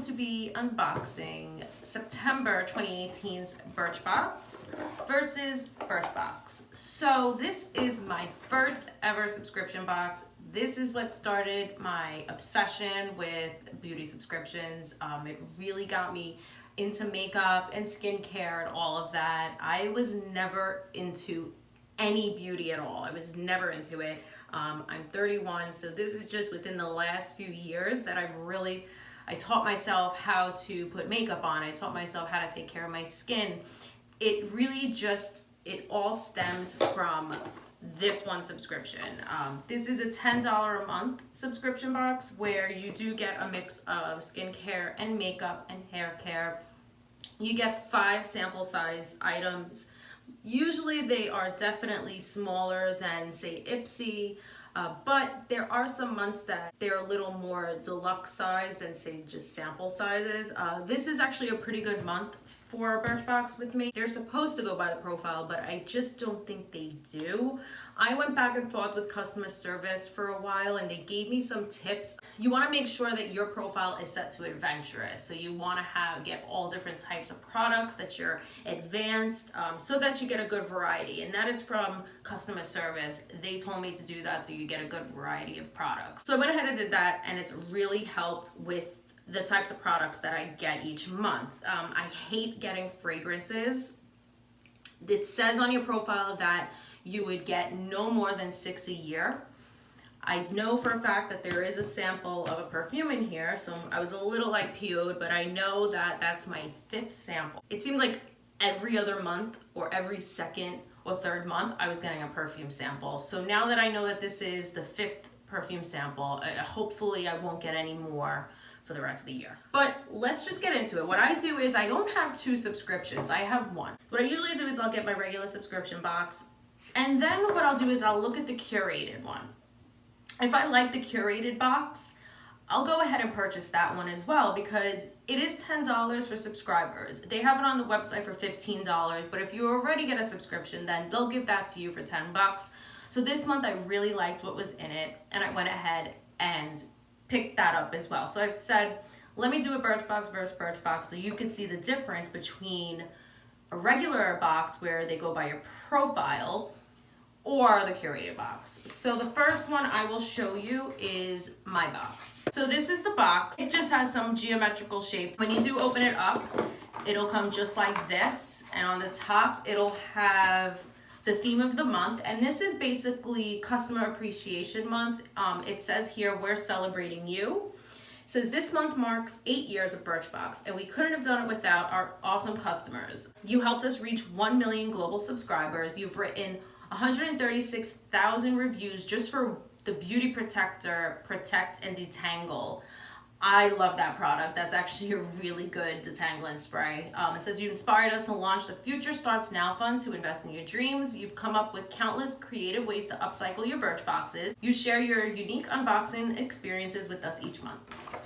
to be unboxing September 2018's Birchbox versus Birchbox. So this is my first ever subscription box. This is what started my obsession with beauty subscriptions. It really got me into makeup and skincare and all of that. I was never into any beauty at all. I was never into it. I'm 31, so this is just within the last few years that I taught myself how to put makeup on. I taught myself how to take care of my skin. It really just, it all stemmed from this one subscription. This is a $10 a month subscription box where you do get a mix of skincare and makeup and hair care. You get 5 sample size items. Usually they are definitely smaller than, say, Ipsy, but there are some months that they're a little more deluxe size than, say, just sample sizes. This is actually a pretty good month for Birchbox with me. They're supposed to go by the profile, but I just don't think they do. I went back and forth with customer service for a while and they gave me some tips. You want to make sure that your profile is set to adventurous. So you want to get all different types of products, that you're advanced, so that you get a good variety. And that is from customer service. They told me to do that so you get a good variety of products. So I went ahead and did that, and it's really helped with the types of products that I get each month. I hate getting fragrances. It says on your profile that you would get no more than 6 a year. I know for a fact that there is a sample of a perfume in here, so I was a little like PO'd, but I know that that's my 5th sample. It seemed like every other month or every 2nd or 3rd month I was getting a perfume sample. So now that I know that this is the 5th perfume sample, hopefully I won't get any more for the rest of the year. But let's just get into it. What I do is I don't have 2 subscriptions, I have 1. What I usually do is I'll get my regular subscription box, and then what I'll do is I'll look at the curated one. If I like the curated box, I'll go ahead and purchase that one as well, because it is $10 for subscribers. They have it on the website for $15, but if you already get a subscription, then they'll give that to you for $10. So this month I really liked what was in it, and I went ahead and picked that up as well. So I've said, let me do a Birchbox versus Birchbox so you can see the difference between a regular box where they go by your profile or the curated box. So the first one I will show you is my box. So this is the box. It just has some geometrical shapes. When you do open it up, it'll come just like this, and on the top it'll have the theme of the month, and this is basically Customer Appreciation Month. It says here, we're celebrating you. It says this month marks 8 years of Birchbox, and we couldn't have done it without our awesome customers. You helped us reach 1 million global subscribers. You've written 136,000 reviews just for the Beauty Protector, Protect and Detangle. I love that product. That's actually a really good detangling spray. It says you inspired us to launch the Future Starts Now Fund to invest in your dreams. You've come up with countless creative ways to upcycle your Birchboxes. You share your unique unboxing experiences with us each month.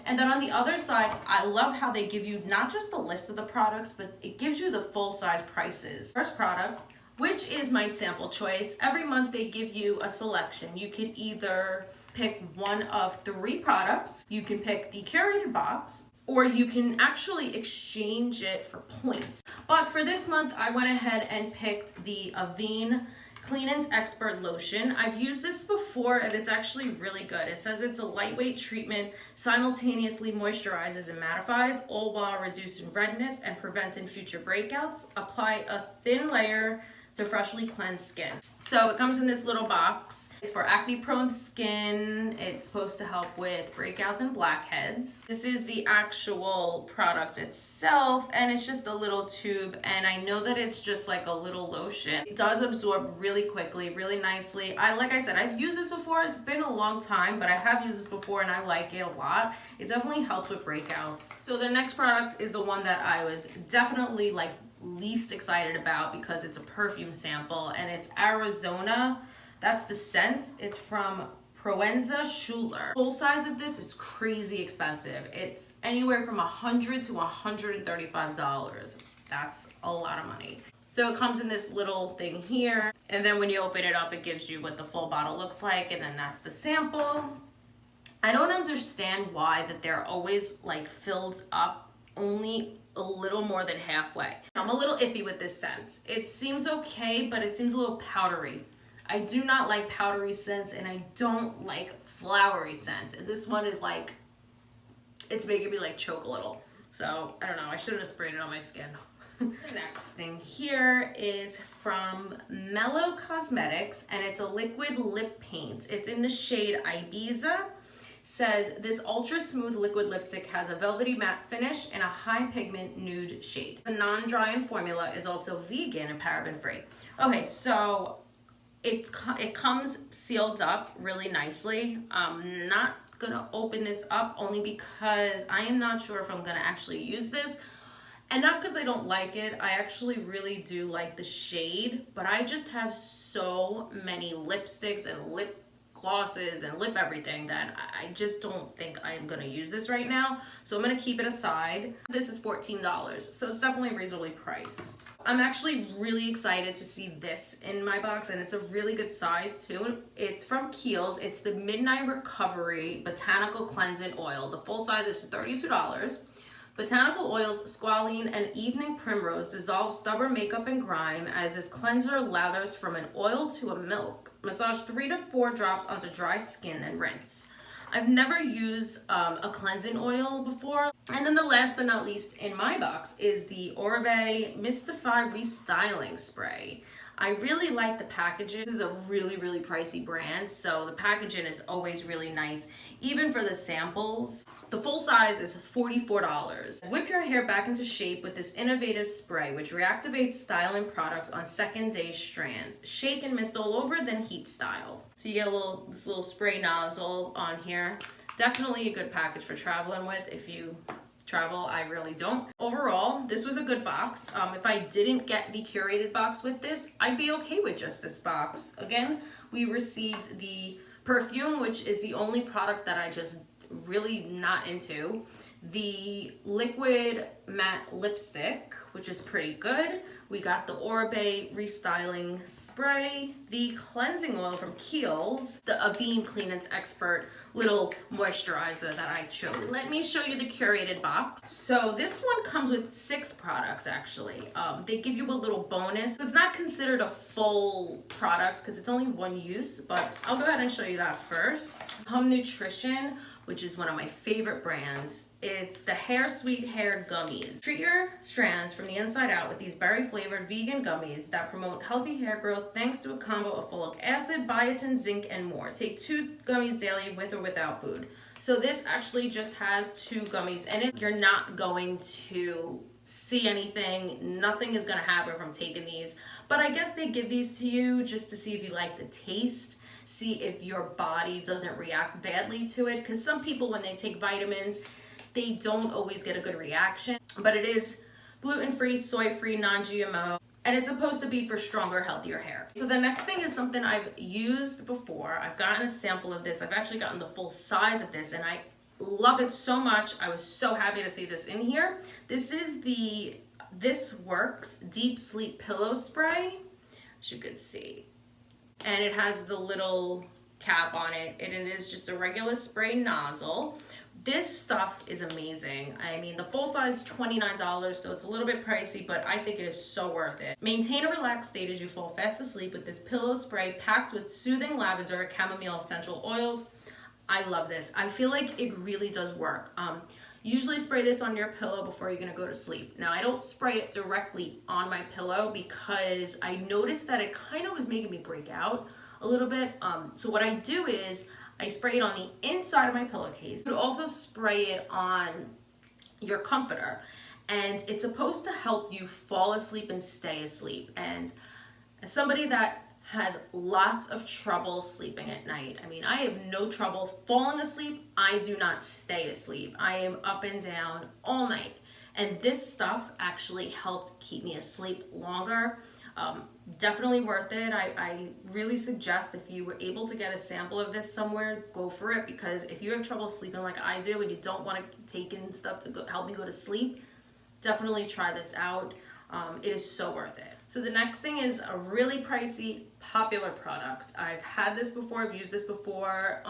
And then on the other side, I love how they give you not just the list of the products, but it gives you the full size prices. First product, which is my sample choice. Every month they give you a selection. You could either pick one of 3 products, you can pick the curated box, or you can actually exchange it for points. But for this month, I went ahead and picked the Avene Clean & Expert Lotion. I've used this before and it's actually really good. It says it's a lightweight treatment, simultaneously moisturizes and mattifies, all while reducing redness and preventing future breakouts. Apply a thin layer to freshly cleansed skin. So it comes in this little box. It's for acne prone skin. It's supposed to help with breakouts and blackheads. This is the actual product itself, and it's just a little tube, and I know that it's just like a little lotion. It does absorb really quickly, really nicely. Like I said, I've used this before. It's been a long time, but I have used this before and I like it a lot. It definitely helps with breakouts. So the next product is the one that I was definitely like least excited about because it's a perfume sample, and it's Arizona. That's the scent. It's from Proenza Schuler. Full size of this is crazy expensive. It's anywhere from $100 to $135. That's a lot of money. So it comes in this little thing here, and then when you open it up, it gives you what the full bottle looks like, and then that's the sample. I don't understand why that they're always like filled up only a little more than halfway. I'm a little iffy with this scent. It seems okay, but it seems a little powdery. I do not like powdery scents, and I don't like flowery scents. And this one is like, it's making me like choke a little. So I don't know, I shouldn't have sprayed it on my skin. The next thing here is from Mellow Cosmetics, and it's a liquid lip paint. It's in the shade Ibiza. Says this ultra smooth liquid lipstick has a velvety matte finish and a high pigment nude shade. The non-drying formula is also vegan and paraben free. Okay, so it comes sealed up really nicely. I'm not gonna open this up only because I am not sure if I'm gonna actually use this. And not because I don't like it, I actually really do like the shade, but I just have so many lipsticks and lip glosses and lip everything that I just don't think I'm gonna use this right now. So I'm gonna keep it aside. This is $14, so it's definitely reasonably priced. I'm actually really excited to see this in my box, and it's a really good size too. It's from Kiehl's. It's the Midnight Recovery Botanical Cleansing Oil. The full size is $32. Botanical oils, squalene, and evening primrose dissolve stubborn makeup and grime as this cleanser lathers from an oil to a milk. Massage 3 to 4 drops onto dry skin and rinse. I've never used a cleansing oil before. And then the last but not least in my box is the Oribe Mystify Restyling Spray. I really like the packaging. This is a really, really pricey brand, so the packaging is always really nice, even for the samples. The full size is $44. Whip your hair back into shape with this innovative spray, which reactivates styling products on second day strands. Shake and mist all over, then heat style. So you get this little spray nozzle on here. Definitely a good package for traveling with if you travel. I really don't. Overall, this was a good box. If I didn't get the curated box with this, I'd be okay with just this box. Again, we received the perfume, which is the only product that I just really not into. The liquid matte lipstick, which is pretty good. We got the Oribe Restyling Spray, the cleansing oil from Kiehl's, the Avene Clean and Expert little moisturizer that I chose. Let me show you the curated box. So this one comes with 6 products actually. They give you a little bonus. It's not considered a full product because it's only one use, but I'll go ahead and show you that first. Hum Nutrition, which is one of my favorite brands. It's the Hair Sweet Hair Gummies. Treat your strands from the inside out with these berry-flavored vegan gummies that promote healthy hair growth thanks to a combo of folic acid, biotin, zinc, and more. Take 2 gummies daily with or without food. So this actually just has 2 gummies in it. You're not going to see anything. Nothing is gonna happen from taking these. But I guess they give these to you just to see if you like the taste. See if your body doesn't react badly to it, because some people when they take vitamins they don't always get a good reaction. But it is gluten-free, soy-free, non-GMO, and it's supposed to be for stronger, healthier hair. So the next thing is something I've used before. I've gotten a sample of this. I've actually gotten the full size of this and I love it so much. I was so happy to see this in here. This is the This Works Deep Sleep Pillow Spray, as you could see. And it has the little cap on it, and it is just a regular spray nozzle. This stuff is amazing. I mean, the full size is $29, so it's a little bit pricey, but I think it is so worth it. Maintain a relaxed state as you fall fast asleep with this pillow spray packed with soothing lavender, chamomile essential oils. I love this. I feel like it really does work. Usually spray this on your pillow before you're gonna go to sleep. Now, I don't spray it directly on my pillow because I noticed that it kind of was making me break out a little bit. So what I do is I spray it on the inside of my pillowcase. You also spray it on your comforter, and it's supposed to help you fall asleep and stay asleep. And as somebody that has lots of trouble sleeping at night, I mean, I have no trouble falling asleep. I do not stay asleep. I am up and down all night. And this stuff actually helped keep me asleep longer. Definitely worth it. I really suggest if you were able to get a sample of this somewhere, go for it, because if you have trouble sleeping like I do and you don't want to take in stuff to help you go to sleep, definitely try this out. It is so worth it. So the next thing is a really pricey, popular product. I've had this before, I've used this before.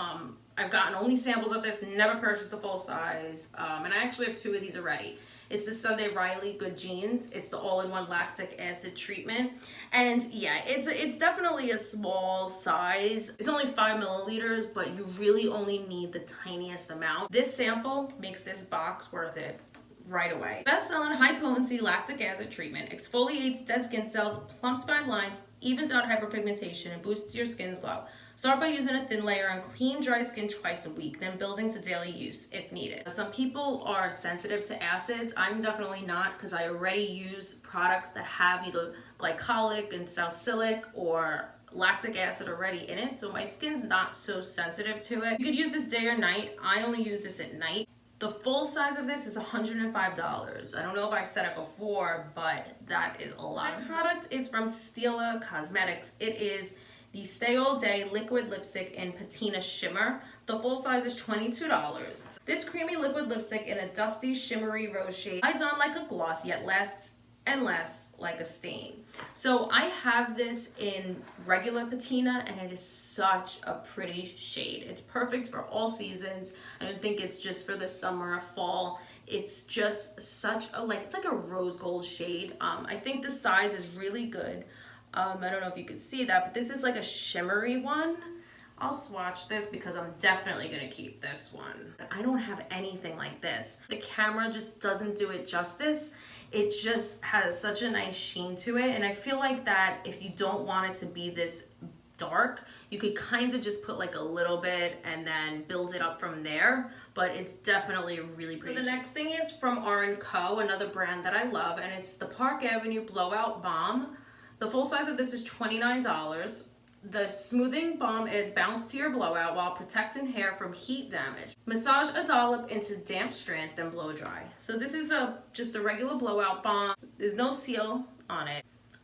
I've gotten only samples of this, never purchased a full size, and I actually have 2 of these already. It's the Sunday Riley Good Jeans. It's the all-in-one lactic acid treatment. And yeah, it's definitely a small size. It's only 5 milliliters, but you really only need the tiniest amount. This sample makes this box worth it right away. Best-selling high-potency lactic acid treatment exfoliates dead skin cells, plumps fine lines, evens out hyperpigmentation, and boosts your skin's glow. Start by using a thin layer on clean, dry skin twice a week, then building to daily use if needed. Some people are sensitive to acids. I'm definitely not, because I already use products that have either glycolic and salicylic or lactic acid already in it, so my skin's not so sensitive to it. You could use this day or night. I only use this at night. The full size of this is $105. I don't know if I said it before, but that is a lot. Next product is from Stila Cosmetics. It is the Stay All Day Liquid Lipstick in Patina Shimmer. The full size is $22. This creamy liquid lipstick in a dusty, shimmery rose shade glides on like a gloss, yet lasts and lasts like a stain. So I have this in regular patina, and it is such a pretty shade. It's perfect for all seasons. I don't think it's just for the summer or fall. It's just such a, it's like a rose gold shade. I think the size is really good. I don't know if you could see that, but this is like a shimmery one. I'll swatch this because I'm definitely gonna keep this one. I don't have anything like this. The camera just doesn't do it justice. It just has such a nice sheen to it, and I feel like that if you don't want it to be this dark, you could kind of just put like a little bit and then build it up from there, but it's definitely a really pretty. So the next thing is from R&Co, another brand that I love, and it's the Park Avenue Blowout Balm. The full size of this is $29. The smoothing balm adds bounce to your blowout while protecting hair from heat damage. Massage a dollop into damp strands, then blow dry. So this is just a regular blowout balm. There's no seal on it.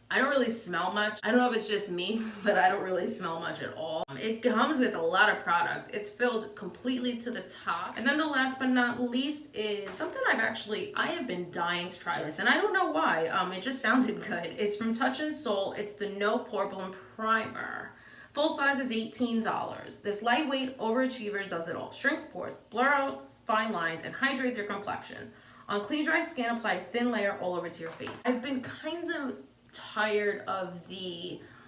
I don't really smell much. I don't know if it's just me, but I don't really smell much at all. It comes with a lot of product. It's filled completely to the top. And then the last but not least is something I have been dying to try this, and I don't know why. It just sounded good. It's from Touch in Soul. It's the No Pore Bloom Primer. Full size is $18. This lightweight overachiever does it all. Shrinks pores, blur out fine lines, and hydrates your complexion. On clean, dry skin, apply a thin layer all over to your face. I've been kind of tired of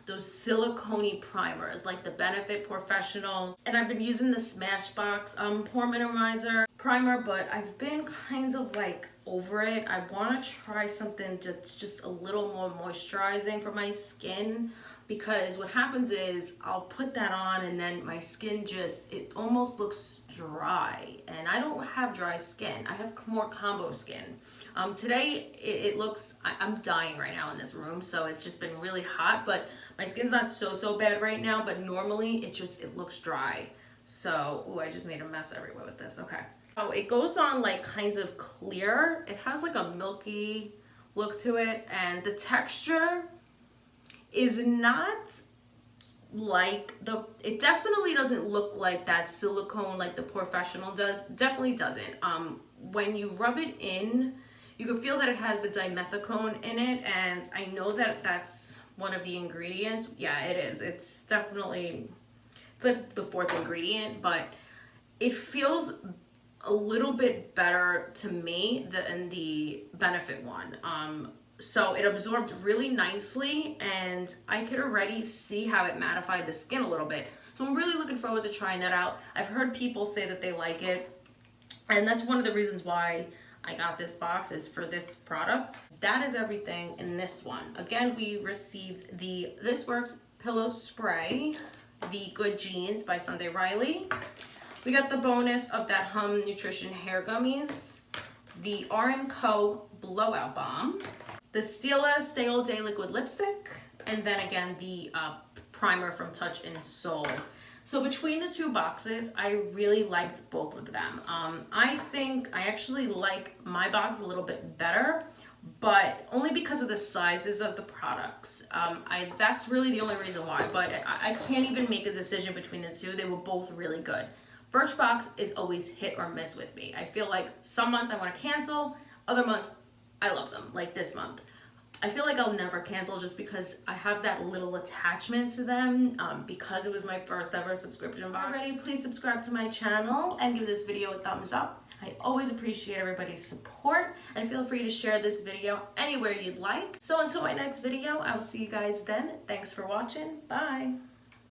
those silicone primers like the Benefit Professional, and I've been using the Smashbox pore minimizer primer, but I've been kind of over it. I want to try something just a little more moisturizing for my skin, because what happens is I'll put that on and then my skin it almost looks dry, and I don't have dry skin. I have more combo skin. Today it looks, I'm dying right now in this room, so it's just been really hot, but my skin's not so bad right now, but normally it looks dry. So, ooh, I just made a mess everywhere with this. Okay. Oh, it goes on kind of clear. It has a milky look to it, and the texture is not it definitely doesn't look like that silicone like the Professional does. Definitely doesn't. When you rub it in, you can feel that it has the dimethicone in it, and I know that that's one of the ingredients. Yeah, it is. It's definitely, it's like the 4th ingredient, but it feels a little bit better to me than the Benefit one. So it absorbed really nicely, and I could already see how it mattified the skin a little bit. So I'm really looking forward to trying that out. I've heard people say that they like it, and that's one of the reasons why I got this box, is for this product. That is everything in this one. Again, we received the This Works Pillow Spray, the Good Jeans by Sunday Riley. We got the bonus of that Hum Nutrition Hair Gummies, the R&Co Blowout Balm, the Stila Stay All Day Liquid Lipstick, and then again the primer from Touch in Soul. So between the 2 boxes, I really liked both of them. I think I actually like my box a little bit better, but only because of the sizes of the products. That's really the only reason why, but I can't even make a decision between the 2. They were both really good. Birchbox is always hit or miss with me. I feel like some months I want to cancel, other months I love them, like this month. I feel like I'll never cancel just because I have that little attachment to them because it was my first ever subscription box. Already, please subscribe to my channel and give this video a thumbs up. I always appreciate everybody's support, and feel free to share this video anywhere you'd like. So until my next video, I will see you guys then. Thanks for watching. Bye.